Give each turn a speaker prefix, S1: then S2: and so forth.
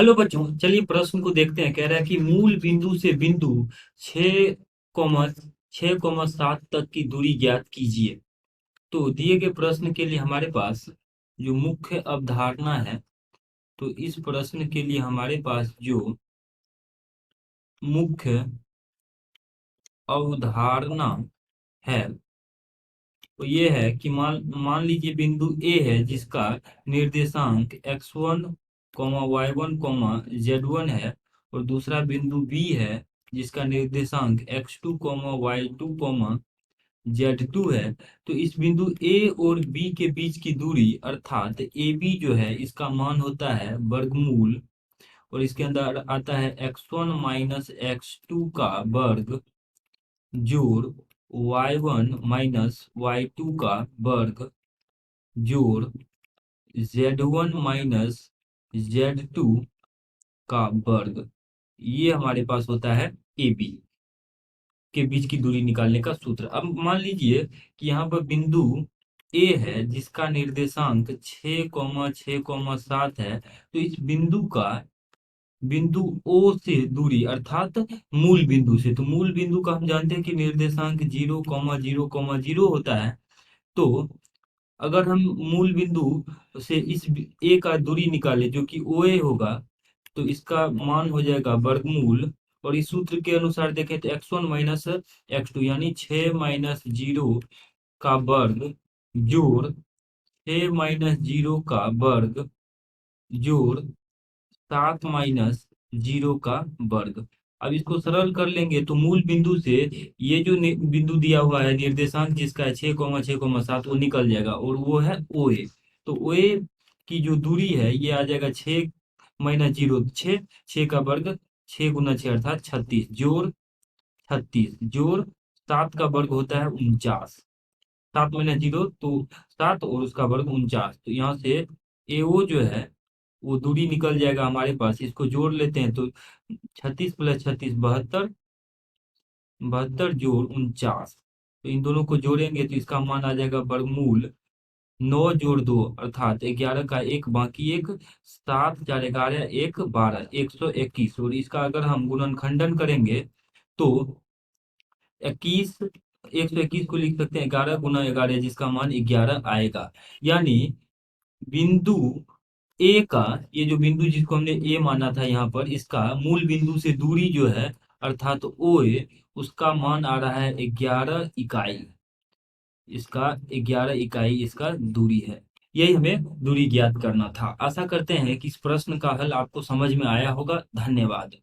S1: Hello बच्चों, चलिए प्रश्न को देखते हैं। कह रहा है कि मूल बिंदु से बिंदु 6,6,7 तक की दूरी ज्ञात कीजिए। तो दिए गए प्रश्न के लिए हमारे पास जो मुख्य अवधारणा है, तो इस प्रश्न के लिए हमारे पास जो मुख्य अवधारणा है तो ये है कि मान मान लीजिए बिंदु ए है जिसका निर्देशांक x1 y1 z1 है, और दूसरा बिंदु बी है जिसका निर्देशांक x2 y2 z2 है। तो इस बिंदु ए और बी के बीच की दूरी अर्थात ए बी जो है इसका मान होता है वर्गमूल, और इसके अंदर आता है x1 माइनस x2 का वर्ग जोड़ y1 माइनस y2 का वर्ग जोड़ z1 माइनस z2 का वर्ग। ये हमारे पास होता है ए बी के बीच की दूरी निकालने का सूत्र। अब मान लीजिए कि यहाँ पर बिंदु ए है जिसका निर्देशांक 6,6,7 है। तो इस बिंदु का बिंदु ओ से दूरी अर्थात मूल बिंदु से, तो मूल बिंदु का हम जानते हैं कि निर्देशांक 0,0,0 होता है। तो अगर हम मूल बिंदु से इस ए का दूरी निकाले जो कि ओ ए होगा, तो इसका मान हो जाएगा वर्गमूल। और इस सूत्र के अनुसार देखें तो x1 माइनस x2 यानी 6 - 0 का वर्ग जोड़ 6 - 0 का वर्ग जोड़ 7 - 0 का वर्ग। अब इसको सरल कर लेंगे तो मूल बिंदु से ये जो बिंदु दिया हुआ है निर्देशांक जिसका है 6,6,7 वो निकल जाएगा, और वो है ओ ए। तो ओ ए की जो दूरी है ये आ जाएगा 6 - 0 6, 6 का वर्ग 6 × 6 अर्थात 36 जोड़ 36 जोड़ 7 का वर्ग होता है 49। 7 - 0 तो 7 और उसका वर्ग 49। तो यहाँ से AO जो है वो दूरी निकल जाएगा हमारे पास। इसको जोड़ लेते हैं तो 36 + 36 72, 72 जोड़ 49। तो इन दोनों को जोड़ेंगे तो इसका मान आ जाएगा वर्गमूल 9 जोड़ 2 अर्थात 11 का एक बाकी एक, 7 4 11 1 12 121। और इसका अगर हम गुणनखंडन करेंगे तो 21, 121 को लिख सकते हैं 11 × 11 जिसका मान 11 आएगा। यानी बिंदु ए का ये जो बिंदु जिसको हमने ए माना था यहाँ पर, इसका मूल बिंदु से दूरी जो है अर्थात ओ ए, उसका मान आ रहा है 11 इकाई। इसका 11 इकाई इसका दूरी है। यही हमें दूरी ज्ञात करना था। आशा करते हैं कि इस प्रश्न का हल आपको समझ में आया होगा। धन्यवाद।